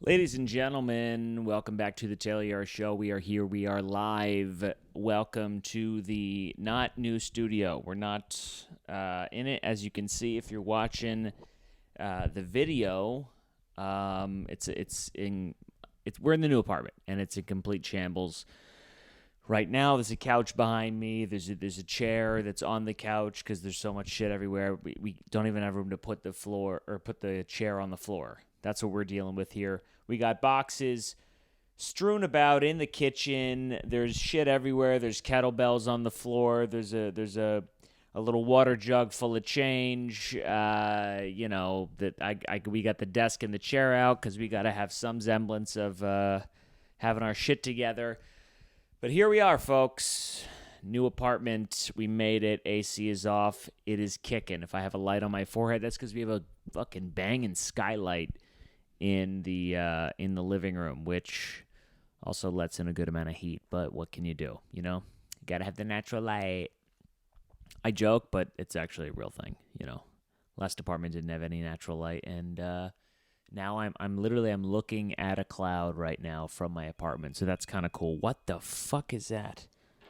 Ladies and gentlemen, welcome back to the Tayler Yarish Show. We are here. We are live. Welcome to the not new studio. We're not in it, as you can see if you're watching the video. We're in the new apartment, and it's in complete shambles. Right now, there's a couch behind me. There's a chair that's on the couch because there's so much shit everywhere. We don't even have room to put the chair on the floor. That's what we're dealing with here. We got boxes strewn about in the kitchen. There's shit everywhere. There's kettlebells on the floor. There's a little water jug full of change. We got the desk and the chair out because we got to have some semblance of having our shit together. But here we are, folks. New apartment. We made it. AC is off. It is kicking. If I have a light on my forehead, that's because we have a fucking banging skylight in the living room, which also lets in a good amount of heat. But what can you do? You gotta have the natural light. I joke, but it's actually a real thing. Last apartment didn't have any natural light, and now I'm looking at a cloud right now from my apartment, so that's kind of cool. What the fuck is that?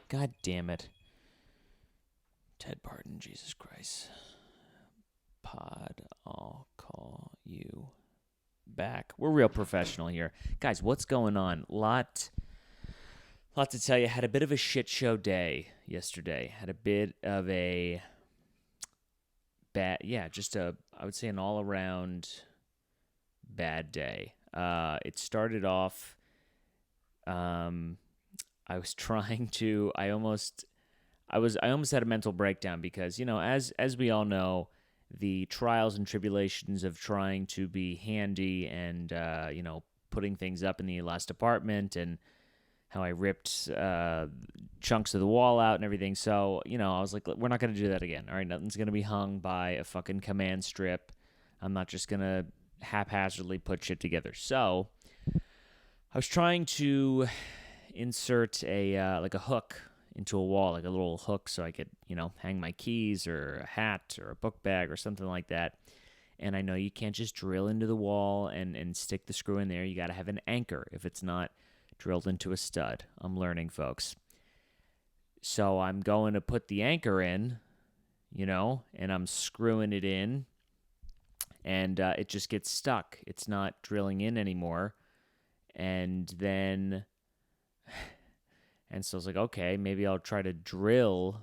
God damn it. Ted Pardon, Jesus Christ. Pod, I'll call you back. We're real professional here. Guys, what's going on? Lot to tell you. Had a bit of a shit show day yesterday. Had a bit of a bad, I would say an all-around bad day. It started off, I almost had a mental breakdown because, as we all know, the trials and tribulations of trying to be handy and, putting things up in the last apartment and how I ripped chunks of the wall out and everything. So, I was like, we're not going to do that again. All right, nothing's going to be hung by a fucking command strip. I'm not just going to haphazardly put shit together. So, I was trying to insert a hook into a wall, like a little hook, so I could, hang my keys or a hat or a book bag or something like that. And I know you can't just drill into the wall and stick the screw in there. You got to have an anchor if it's not drilled into a stud. I'm learning, folks. So I'm going to put the anchor in, and I'm screwing it in, and it just gets stuck. It's not drilling in anymore. And then... And so I was like, okay, maybe I'll try to drill,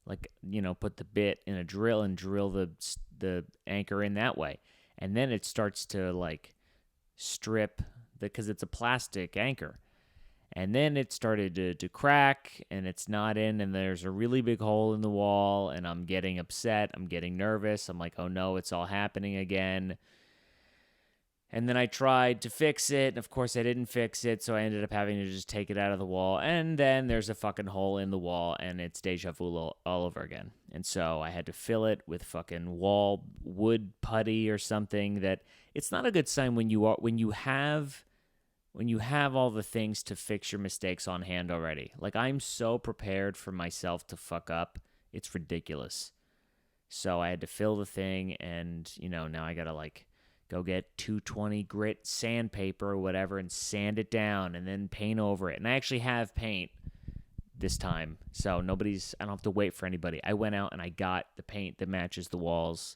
put the bit in a drill and drill the anchor in that way. And then it starts to, strip, because it's a plastic anchor. And then it started to crack, and it's not in, and there's a really big hole in the wall, and I'm getting upset. I'm getting nervous. I'm like, oh, no, it's all happening again. And then I tried to fix it, and of course I didn't fix it, so I ended up having to just take it out of the wall. And then there's a fucking hole in the wall, and it's deja vu all over again. And so I had to fill it with fucking wall wood putty or something. That it's not a good sign when you have all the things to fix your mistakes on hand already. Like, I'm so prepared for myself to fuck up, it's ridiculous. So I had to fill the thing, and now I gotta go get 220 grit sandpaper or whatever and sand it down and then paint over it. And I actually have paint this time, so I don't have to wait for anybody. I went out and I got the paint that matches the walls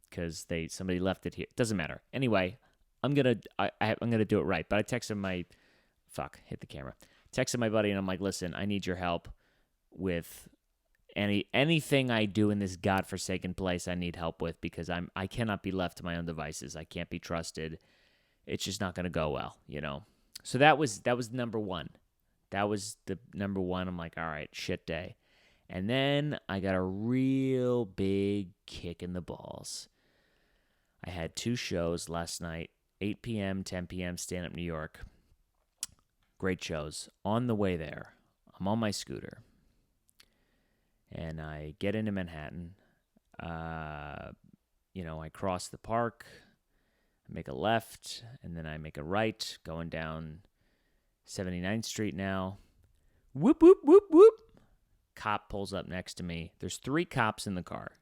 because somebody left it here. It doesn't matter. Anyway, I'm gonna do it right. But I texted texted my buddy, and I'm like, listen, I need your help with anything I do in this godforsaken place. I need help with, because I cannot be left to my own devices. I can't be trusted. It's just not going to go well, So that was number one. That was the number one. I'm like, all right, shit day. And then I got a real big kick in the balls. I had 2 shows last night, 8 p.m., 10 p.m., Stand Up New York. Great shows. On the way there, I'm on my scooter. And I get into Manhattan. I cross the park. I make a left, and then I make a right, going down 79th Street now. Whoop, whoop, whoop, whoop. Cop pulls up next to me. There's 3 cops in the car.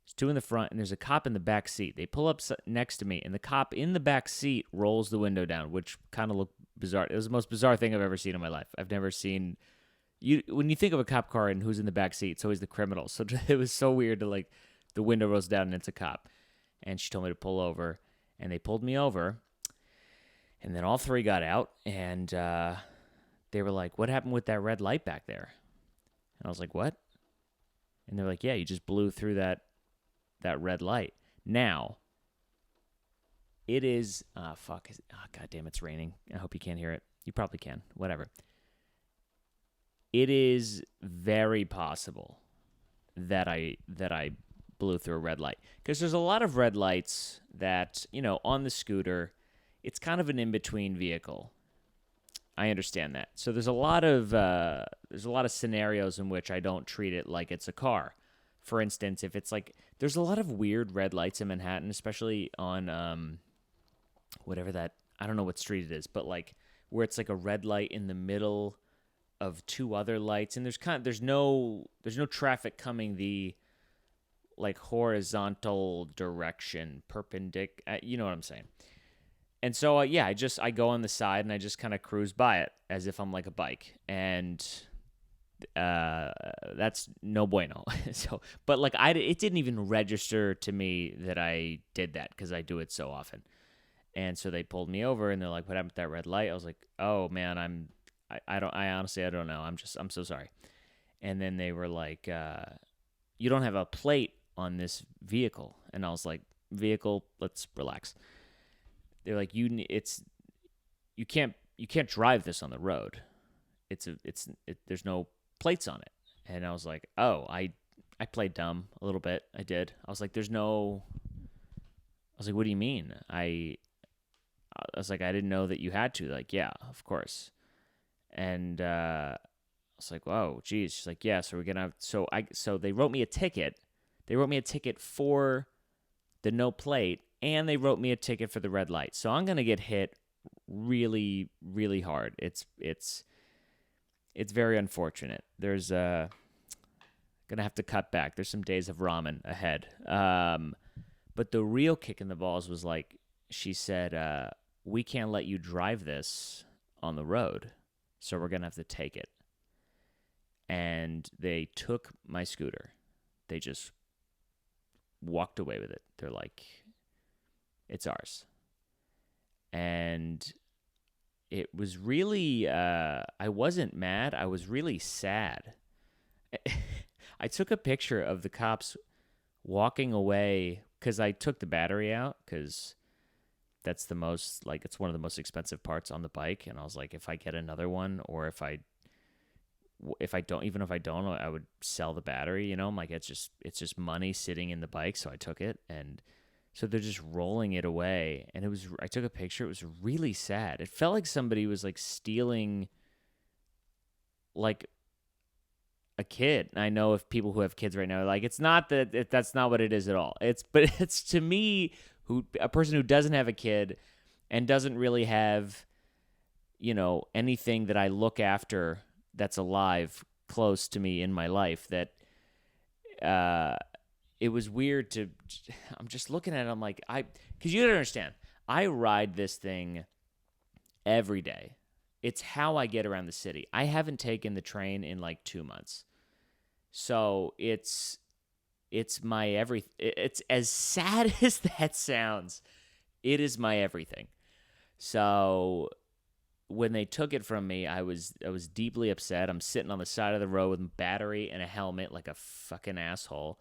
There's two in the front, and there's a cop in the back seat. They pull up next to me, and the cop in the back seat rolls the window down, which kind of looked bizarre. It was the most bizarre thing I've ever seen in my life. I've never seen when you think of a cop car and who's in the back seat, it's always the criminal. So it was so weird to like the window rolls down and it's a cop. And she told me to pull over, and they pulled me over. And then all three got out, and they were like, "What happened with that red light back there?" And I was like, "What?" And they're like, "Yeah, you just blew through that red light." Now, it is, God damn, it's raining. I hope you can't hear it. You probably can. Whatever. It is very possible that I blew through a red light, because there's a lot of red lights that, on the scooter, it's kind of an in-between vehicle. I understand that. So there's a lot of scenarios in which I don't treat it like it's a car. For instance, if it's like, there's a lot of weird red lights in Manhattan, especially on whatever that, I don't know what street it is, but like where it's like a red light in the middle of two other lights, and there's no traffic coming the like horizontal direction, perpendicular. You know what I'm saying? And so I go on the side and I just kind of cruise by it as if I'm like a bike, and that's no bueno. So, but like it didn't even register to me that I did that because I do it so often. And so they pulled me over and they're like, "What happened to that red light?" I was like, "Oh man, I honestly don't know. I'm so sorry." And then they were like, "You don't have a plate on this vehicle." And I was like, "Vehicle, let's relax." They're like, you can't drive this on the road. There's no plates on it." And I was like, "Oh, I played dumb a little bit. I did." I was like, "What do you mean?" I was like, "I didn't know that you had to." Like, "Yeah, of course." And I was like, "Whoa, geez." She's like, "Yeah, so we're gonna." So they wrote me a ticket. They wrote me a ticket for the no plate, and they wrote me a ticket for the red light. So I'm gonna get hit really, really hard. It's very unfortunate. There's gonna have to cut back. There's some days of ramen ahead. But the real kick in the balls was like, she said, "We can't let you drive this on the road, so we're gonna have to take it." And they took my scooter. They just walked away with it. They're like, "It's ours." And it was really, I wasn't mad. I was really sad. I took a picture of the cops walking away because I took the battery out, because that's the most, like, it's one of the most expensive parts on the bike. And I was like, if I get another one, or if I don't, I would sell the battery, I'm like, it's just money sitting in the bike. So I took it, and so they're just rolling it away. And I took a picture. It was really sad. It felt like somebody was like stealing like a kid. And I know if people who have kids right now are like, it's not that's not what it is at all. But it's, to me, a person who doesn't have a kid and doesn't really have, anything that I look after that's alive close to me in my life, that it was weird I'm just looking at it, I'm like, because you don't understand, I ride this thing every day. It's how I get around the city. I haven't taken the train in like 2 months. So it's my everything. It's as sad as that sounds. It is my everything. So when they took it from me, I was deeply upset. I'm sitting on the side of the road with a battery and a helmet like a fucking asshole.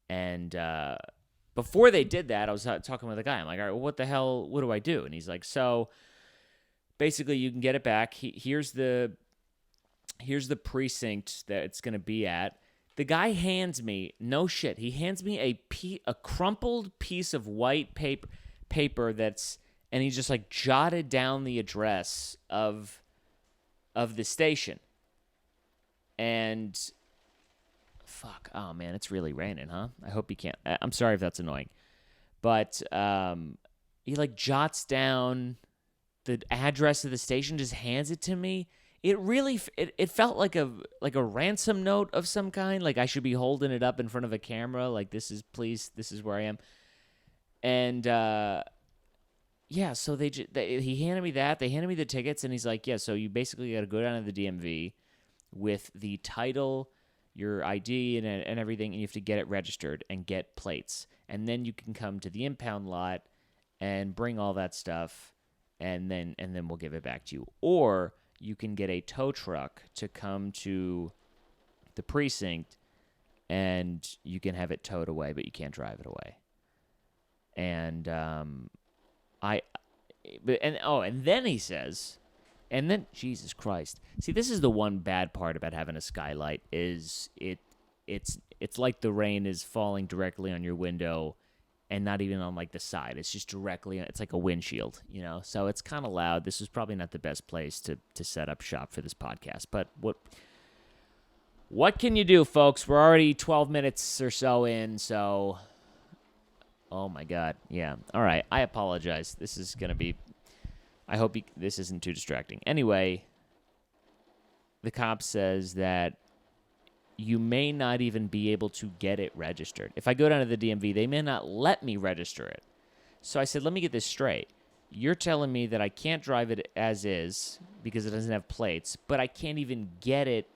And before they did that, I was talking with a guy. I'm like, "All right, well, what the hell? What do I do?" And he's like, "So basically, you can get it back. Here's the precinct that it's going to be at." The guy hands me, no shit, he hands me a crumpled piece of white paper and he just like jotted down the address of the station. And fuck, oh man, it's really raining, huh? I hope you can't. I'm sorry if that's annoying. But he like jots down the address of the station, just hands it to me it really it felt like a ransom note of some kind. Like I should be holding it up in front of a camera. Like this is where I am. And yeah, so he handed me that. They handed me the tickets, and he's like, yeah, so you basically got to go down to the DMV with the title, your ID, and everything, and you have to get it registered and get plates, and then you can come to the impound lot and bring all that stuff, and then we'll give it back to you. Or you can get a tow truck to come to the precinct, and you can have it towed away, but you can't drive it away. And and then he says, and then Jesus Christ. See, this is the one bad part about having a skylight is it's like the rain is falling directly on your window and not even on like the side. It's just directly, it's like a windshield, you know? So it's kind of loud. This is probably not the best place to set up shop for this podcast, but what can you do, folks? We're already 12 minutes or so in, so oh my God. Yeah. All right. I apologize. This is going to be, I hope this isn't too distracting. Anyway, the cop says that you may not even be able to get it registered. If I go down to the DMV, they may not let me register it. So I said, let me get this straight. You're telling me that I can't drive it as is because it doesn't have plates, but I can't even get it.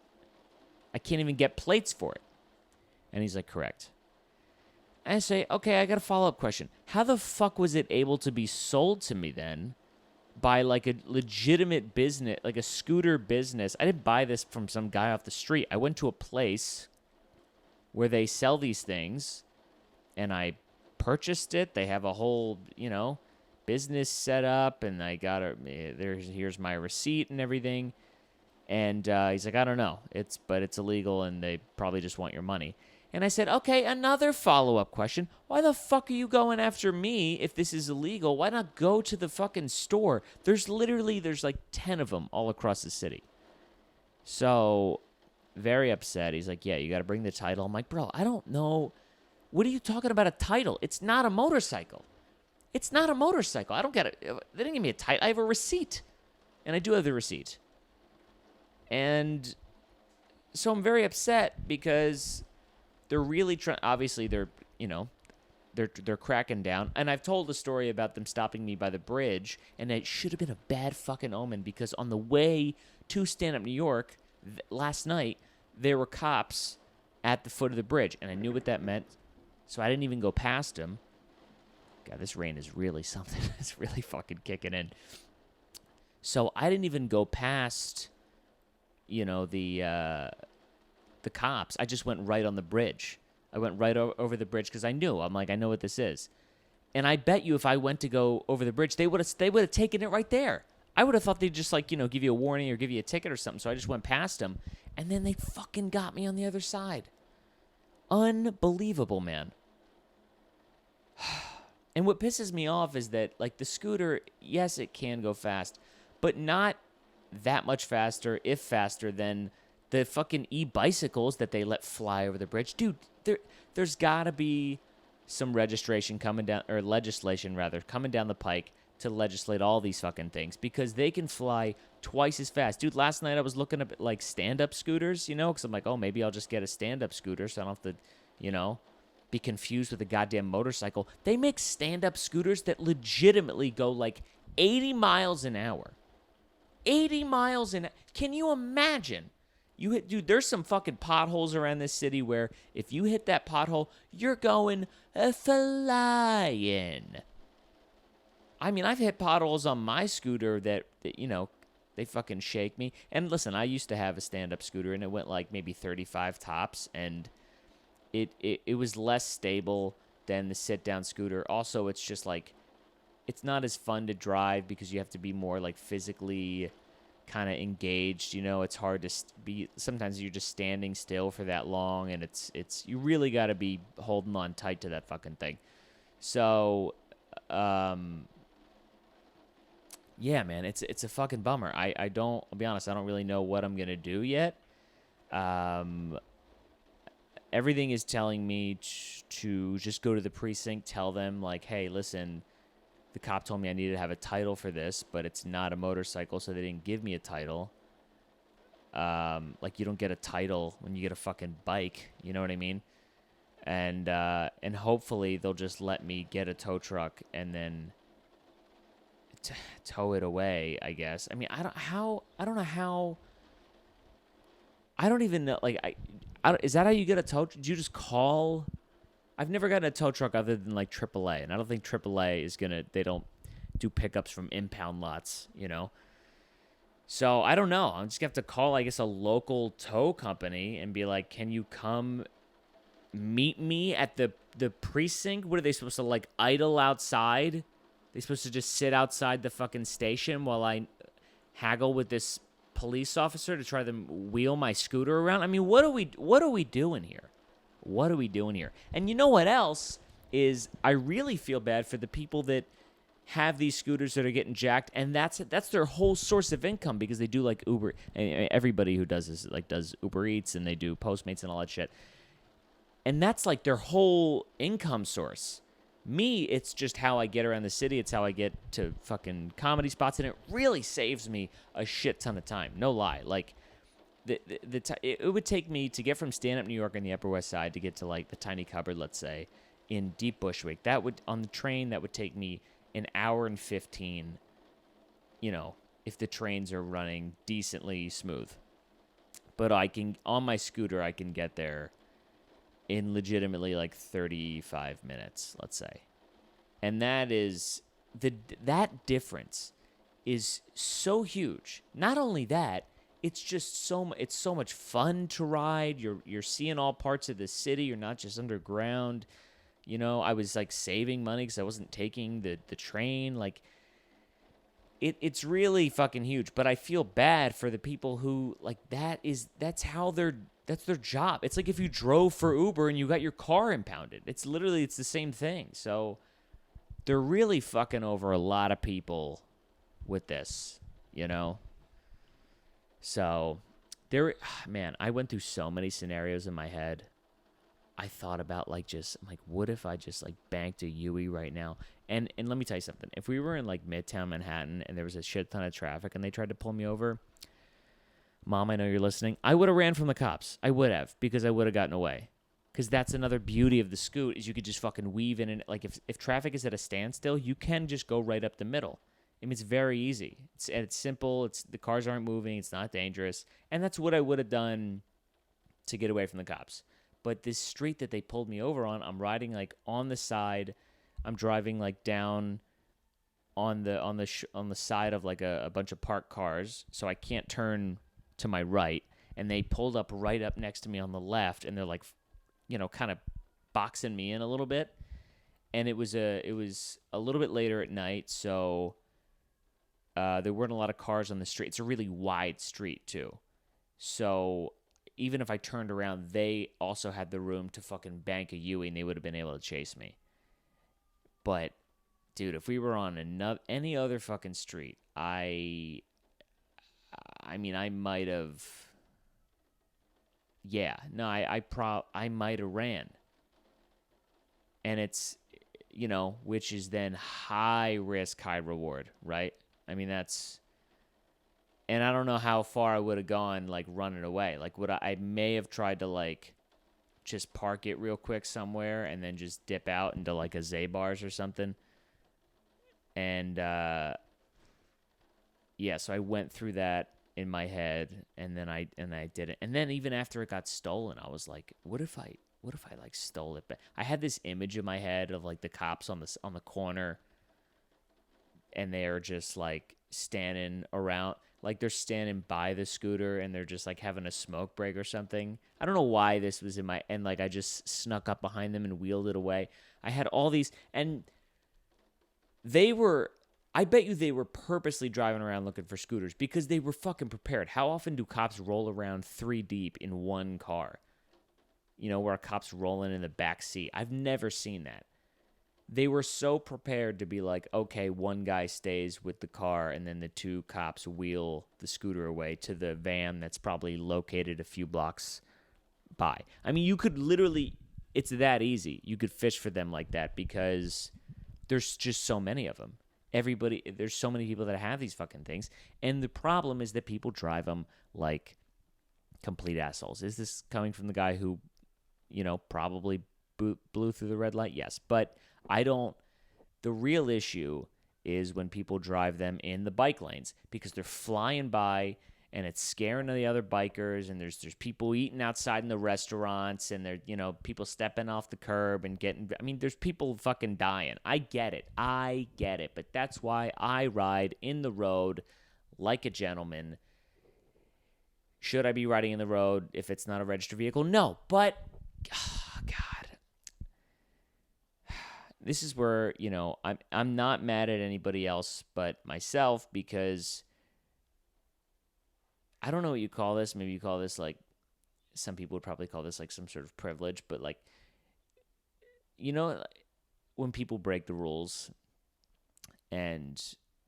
I can't even get plates for it. And he's like, correct. And I say, okay, I got a follow-up question. How the fuck was it able to be sold to me then by like a legitimate business, like a scooter business? I didn't buy this from some guy off the street. I went to a place where they sell these things, and I purchased it. They have a whole, business set up, and I got here's my receipt and everything. And he's like, I don't know. It's illegal, and they probably just want your money. And I said, okay, another follow-up question. Why the fuck are you going after me if this is illegal? Why not go to the fucking store? There's like 10 of them all across the city. So, very upset. He's like, yeah, you got to bring the title. I'm like, bro, I don't know. What are you talking about a title? It's not a motorcycle. It's not a motorcycle. I don't get it. They didn't give me a title. I have a receipt. And I do have the receipt. And so I'm very upset because they're really trying. Obviously, they're cracking down. And I've told the story about them stopping me by the bridge, and it should have been a bad fucking omen because on the way to Stand Up New York last night, there were cops at the foot of the bridge, and I knew what that meant, so I didn't even go past them. God, this rain is really something. It's really fucking kicking in. So I didn't even go past, the cops. I just went right on the bridge. I went right over the bridge because I knew. I'm like, I know what this is. And I bet you if I went to go over the bridge, they would have taken it right there. I would have thought they'd just give you a warning or give you a ticket or something. So I just went past them, and then they fucking got me on the other side. Unbelievable, man. And what pisses me off is that, like, the scooter, yes, it can go fast, but not that much faster, if faster, than the fucking e-bicycles that they let fly over the bridge. Dude, there's got to be some legislation coming down the pike to legislate all these fucking things because they can fly twice as fast. Dude, last night I was looking at, like, stand-up scooters, because I'm like, oh, maybe I'll just get a stand-up scooter so I don't have to, be confused with a goddamn motorcycle. They make stand-up scooters that legitimately go, like, 80 miles an hour. 80 miles an hour. Can you imagine? Dude, there's some fucking potholes around this city where if you hit that pothole, you're going flying. I mean, I've hit potholes on my scooter that they fucking shake me. And listen, I used to have a stand-up scooter, and it went like maybe 35 tops, and it was less stable than the sit-down scooter. Also, it's just like, it's not as fun to drive because you have to be more like physically kind of engaged. It's hard to be. Sometimes you're just standing still for that long, and it's you really got to be holding on tight to that fucking thing. So, yeah, man, it's a fucking bummer. I'll be honest, I don't really know what I'm gonna do yet. Everything is telling me to just go to the precinct, tell them, like, hey, listen, the cop told me I needed to have a title for this, but it's not a motorcycle, so they didn't give me a title. Like you don't get a title when you get a fucking bike. You know what I mean? And hopefully they'll just let me get a tow truck and then tow it away. I guess. I mean, I don't know how. I don't even know. Like, is that how you get a tow? Do you just call? I've never gotten a tow truck other than like AAA, and I don't think AAA is gonna. They don't do pickups from impound lots, you know. So I don't know. I'm just gonna have to call, I guess, a local tow company and be like, "Can you come meet me at the precinct? What are they supposed to like idle outside? They supposed to just sit outside the fucking station while I haggle with this police officer to try to wheel my scooter around? I mean, what are we doing here? What are we doing here? And you know what else is? I really feel bad for the people that have these scooters that are getting jacked, and that's their whole source of income because they do like Uber. Everybody who does this like does Uber Eats and they do Postmates and all that shit. And that's like their whole income source. Me, it's just how I get around the city. It's how I get to fucking comedy spots, and it really saves me a shit ton of time. No lie. Like, it would take me to get from stand-up New York on the Upper West Side to get to, like, the Tiny Cupboard, let's say, in Deep Bushwick. That would, on the train, that would take me an hour and 15, you know, if the trains are running decently smooth. But on my scooter, I can get there in legitimately like 35 minutes, let's say. And that difference is so huge. Not only that, it's just it's so much fun to ride. You're seeing all parts of the city. You're not just underground. You know, I was like saving money because I wasn't taking the train. Like, it's really fucking huge. But I feel bad for the people who like that's their job. It's like if you drove for Uber and you got your car impounded. It's the same thing. So they're really fucking over a lot of people with this, you know? So man, I went through so many scenarios in my head. I thought about I'm like, what if I just like banked a Yui right now? And let me tell you something. If we were in like Midtown Manhattan and there was a shit ton of traffic and they tried to pull me over, Mom, I know you're listening. I would have ran from the cops. I would have, because I would have gotten away. Because that's another beauty of the Scoot is you could just fucking weave in and like if traffic is at a standstill, you can just go right up the middle. I mean, it's very easy. It's simple. The cars aren't moving. It's not dangerous. And that's what I would have done to get away from the cops. But this street that they pulled me over on, I'm riding like on the side. I'm driving like down on the side of like a bunch of parked cars, so I can't turn to my right, and they pulled up right up next to me on the left, and they're like, you know, kind of boxing me in a little bit. And it was a little bit later at night, so there weren't a lot of cars on the street. It's a really wide street too, so even if I turned around, they also had the room to fucking bank a Yui, and they would have been able to chase me. But dude, if we were on any other fucking street, I mean, I might have. Yeah, no, I might have ran. And it's, you know, which is then high risk, high reward, right? I mean, and I don't know how far I would have gone, like, running away. Like, I may have tried to, like, just park it real quick somewhere and then just dip out into, like, a Zabar's or something. And, yeah, so I went through that in my head, and then I did it. And then even after it got stolen, I was like, what if I like stole it back? I had this image in my head of like the cops on the corner, and they're just like standing around, like they're standing by the scooter, and they're just like having a smoke break or something. I don't know why this was in my, and like I just snuck up behind them and wheeled it away. I had all these, and I bet you they were purposely driving around looking for scooters because they were fucking prepared. How often do cops roll around 3 deep in one car? You know, where a cop's rolling in the back seat. I've never seen that. They were so prepared to be like, okay, one guy stays with the car, and then the 2 cops wheel the scooter away to the van that's probably located a few blocks by. I mean, you could literally, it's that easy. You could fish for them like that because there's just so many of them. There's so many people that have these fucking things. And the problem is that people drive them like complete assholes. Is this coming from the guy who, probably blew through the red light? Yes. But the real issue is when people drive them in the bike lanes because they're flying by and it's scaring the other bikers, and there's people eating outside in the restaurants, and people stepping off the curb and there's people fucking dying. I get it. But that's why I ride in the road like a gentleman. Should I be riding in the road if it's not a registered vehicle? No, but God. This is where, I'm not mad at anybody else but myself, because I don't know what you call this. Maybe you call this, like, some people would probably call this like some sort of privilege, but like, when people break the rules and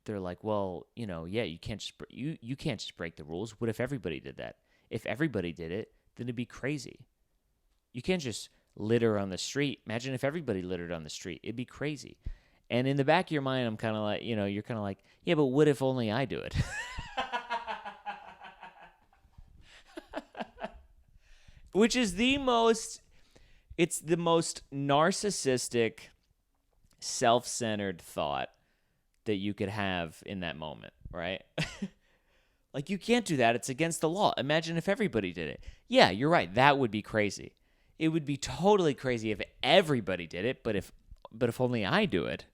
they're like, well, yeah, you can't just break the rules. What if everybody did that? If everybody did it, then it'd be crazy. You can't just litter on the street. Imagine if everybody littered on the street. It'd be crazy. And in the back of your mind, I'm kind of like, you're kind of like, yeah, but what if only I do it? Which is the most narcissistic, self-centered thought that you could have in that moment, right? Like, you can't do that. It's against the law. Imagine if everybody did it. Yeah, you're right. That would be crazy. It would be totally crazy if everybody did it, but if only I do it.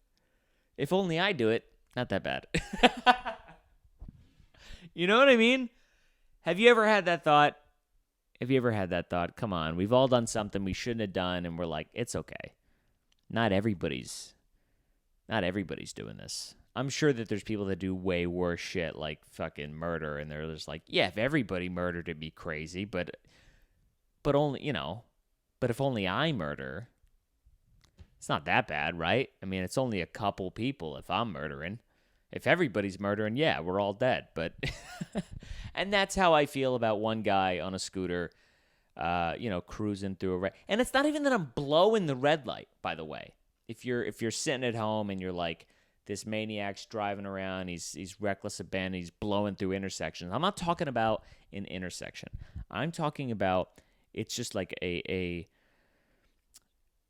If only I do it, not that bad. You know what I mean? Have you ever had that thought? Come on. We've all done something we shouldn't have done, and we're like, it's okay. Not everybody's doing this. I'm sure that there's people that do way worse shit, like fucking murder, and they're just like, yeah, if everybody murdered, it'd be crazy, but only, but if only I murder, it's not that bad, right? I mean, it's only a couple people if I'm murdering. If everybody's murdering, yeah, we're all dead. But and that's how I feel about one guy on a scooter, cruising through a red. And it's not even that I'm blowing the red light, by the way. If you're sitting at home and you're like, this maniac's driving around, he's reckless abandon, he's blowing through intersections. I'm not talking about an intersection. I'm talking about, it's just like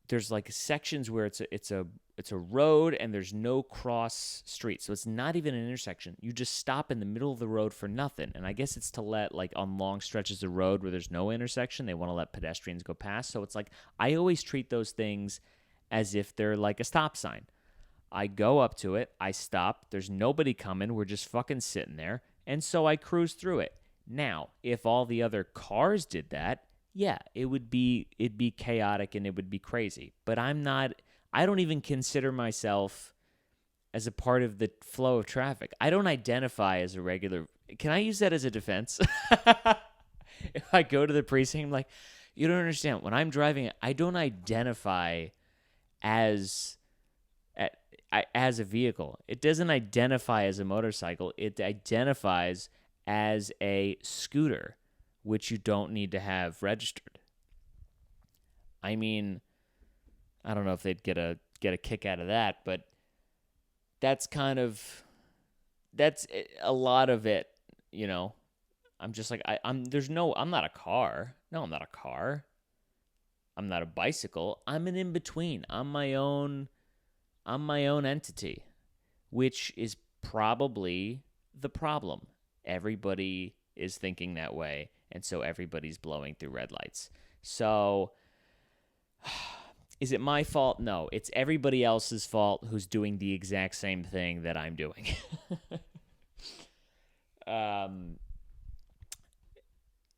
there's like sections where it's a road and there's no cross street. So it's not even an intersection. You just stop in the middle of the road for nothing. And I guess it's to let, like, on long stretches of road where there's no intersection, they want to let pedestrians go past. So it's like, I always treat those things as if they're like a stop sign. I go up to it, I stop, there's nobody coming, we're just fucking sitting there, and so I cruise through it. Now, if all the other cars did that, yeah, it'd be chaotic and it would be crazy. But I don't even consider myself as a part of the flow of traffic. I don't identify as a regular. Can I use that as a defense? If I go to the precinct, I'm like, you don't understand. When I'm driving, I don't identify as a vehicle. It doesn't identify as a motorcycle. It identifies as a scooter, which you don't need to have registered. I mean, I don't know if they'd get a kick out of that, but that's a lot of it, I'm just like, I'm not a car. No, I'm not a car. I'm not a bicycle. I'm an in-between. I'm my own entity, which is probably the problem. Everybody is thinking that way, and so everybody's blowing through red lights. So, is it my fault? No, it's everybody else's fault who's doing the exact same thing that I'm doing.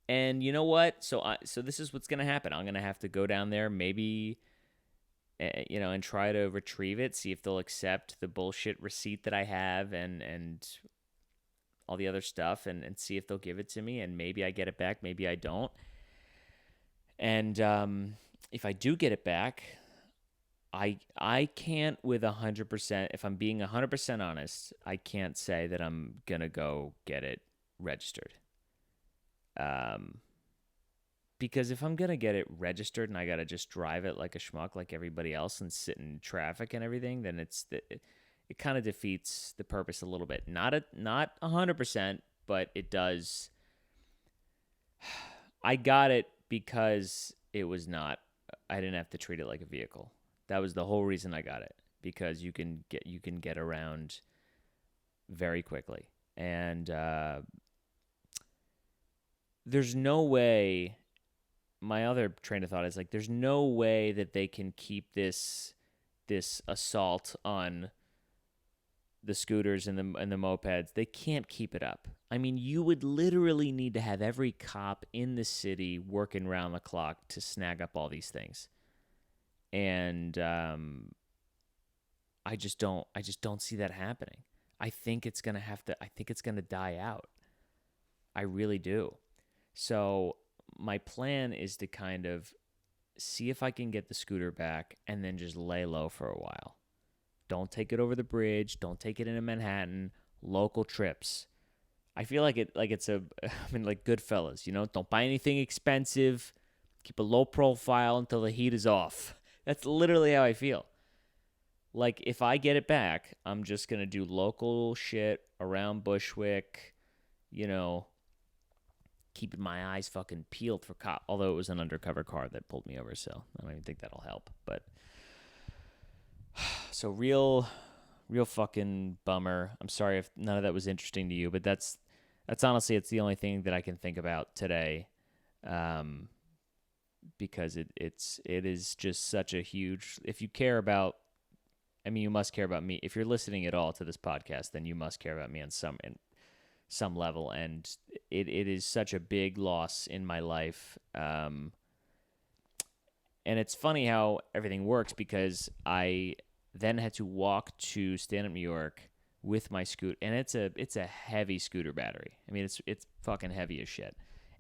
And you know what? So this is what's going to happen. I'm going to have to go down there, maybe, and try to retrieve it, see if they'll accept the bullshit receipt that I have and all the other stuff, and see if they'll give it to me, and maybe I get it back, maybe I don't. And if I do get it back, I can't with 100%, if I'm being 100% honest, I can't say that I'm going to go get it registered. Because if I'm going to get it registered and I got to just drive it like a schmuck like everybody else and sit in traffic and everything, then it kind of defeats the purpose a little bit. Not 100%, but it does. I got it because I didn't have to treat it like a vehicle. That was the whole reason I got it, because you can get around very quickly. And there's no way, my other train of thought is like, there's no way that they can keep this assault on the scooters and the mopeds. They can't keep it up. I mean, you would literally need to have every cop in the city working round the clock to snag up all these things. And I just don't see that happening. I think it's gonna die out. I really do. So my plan is to kind of see if I can get the scooter back and then just lay low for a while. Don't take it over the bridge. Don't take it into Manhattan. Local trips. I feel like it's like Goodfellas, you know? Don't buy anything expensive. Keep a low profile until the heat is off. That's literally how I feel. Like, if I get it back, I'm just going to do local shit around Bushwick, you know, keeping my eyes fucking peeled for cop. Although it was an undercover car that pulled me over, so I don't even think that'll help. But so real fucking bummer. I'm sorry if none of that was interesting to you, but that's honestly, it's the only thing that I can think about today, because it is just such a huge. If you care about, I mean, you must care about me. If you're listening at all to this podcast, then you must care about me on some level, and it is such a big loss in my life. And it's funny how everything works, because I then had to walk to Stand Up New York with my scooter, and it's a heavy scooter battery. I mean, it's fucking heavy as shit.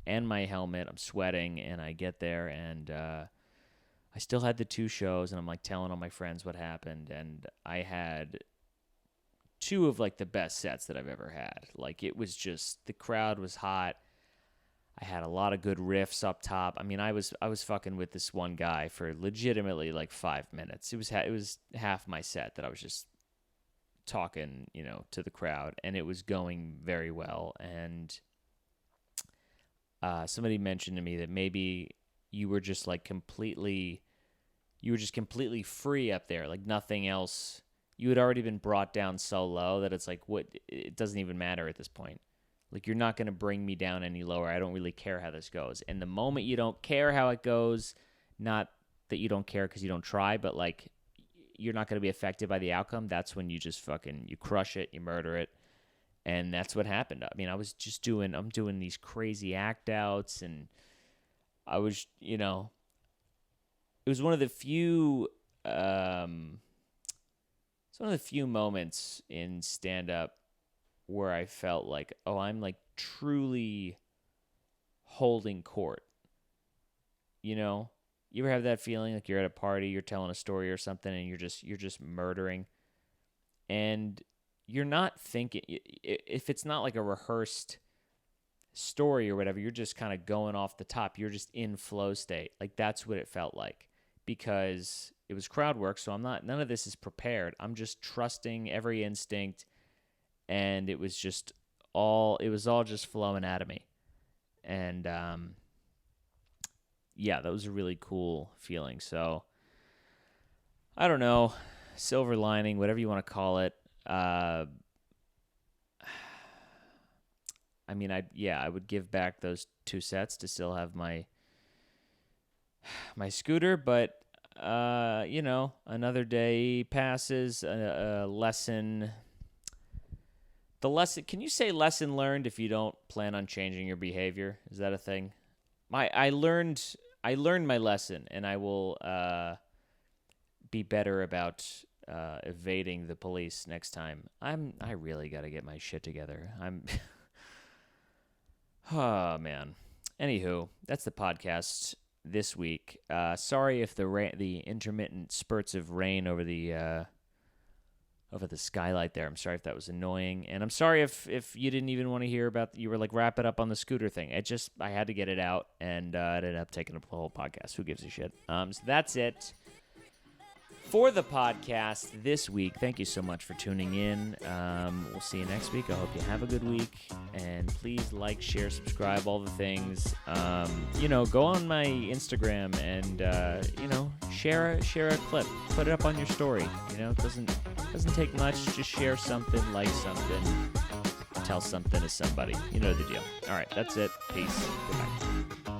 And my helmet, I'm sweating, and I get there, and I still had the 2 shows, and I'm like telling all my friends what happened, and I had 2 of like the best sets that I've ever had. Like, it was just, the crowd was hot. I had a lot of good riffs up top. I mean, I was fucking with this one guy for legitimately like 5 minutes. It was half my set that I was just talking, you know, to the crowd, and it was going very well. And somebody mentioned to me that maybe you were just completely free up there, like nothing else. You had already been brought down so low that it's like, what? It doesn't even matter at this point. Like, you're not going to bring me down any lower. I don't really care how this goes. And the moment you don't care how it goes, not that you don't care because you don't try, but like, you're not going to be affected by the outcome, that's when you just you crush it, you murder it. And that's what happened. I mean, I'm doing these crazy act outs, and I was, you know, it was one of the few, moments in stand-up where I felt like, oh, I'm like truly holding court. You know, you ever have that feeling like you're at a party, you're telling a story or something, and you're just murdering, and you're not thinking, if it's not like a rehearsed story or whatever, you're just kind of going off the top. You're just in flow state. Like, that's what it felt like, because it was crowd work. So none of this is prepared. I'm just trusting every instinct. And it was all just flowing out of me. And, yeah, that was a really cool feeling. So, I don't know, silver lining, whatever you want to call it. I mean, I would give back those 2 sets to still have my scooter, but, you know, another day passes, a lesson. The lesson, can you say lesson learned if you don't plan on changing your behavior? Is that a thing? I learned my lesson, and I will be better about evading the police next time. I really got to get my shit together. Oh man. Anywho, that's the podcast this week. Sorry if the intermittent spurts of rain over the skylight there. I'm sorry if that was annoying. And I'm sorry if you didn't even want to hear about, you were like, wrap it up on the scooter thing. I had to get it out, and it ended up taking up the whole podcast. Who gives a shit? So that's it. for the podcast this week. Thank you so much for tuning in. We'll see you next week. I hope you have a good week. And please like, share, subscribe, all the things. Go on my Instagram and, share a clip. Put it up on your story. It doesn't take much. Just share something, like something, tell something to somebody. You know the deal. All right, that's it. Peace. Goodbye.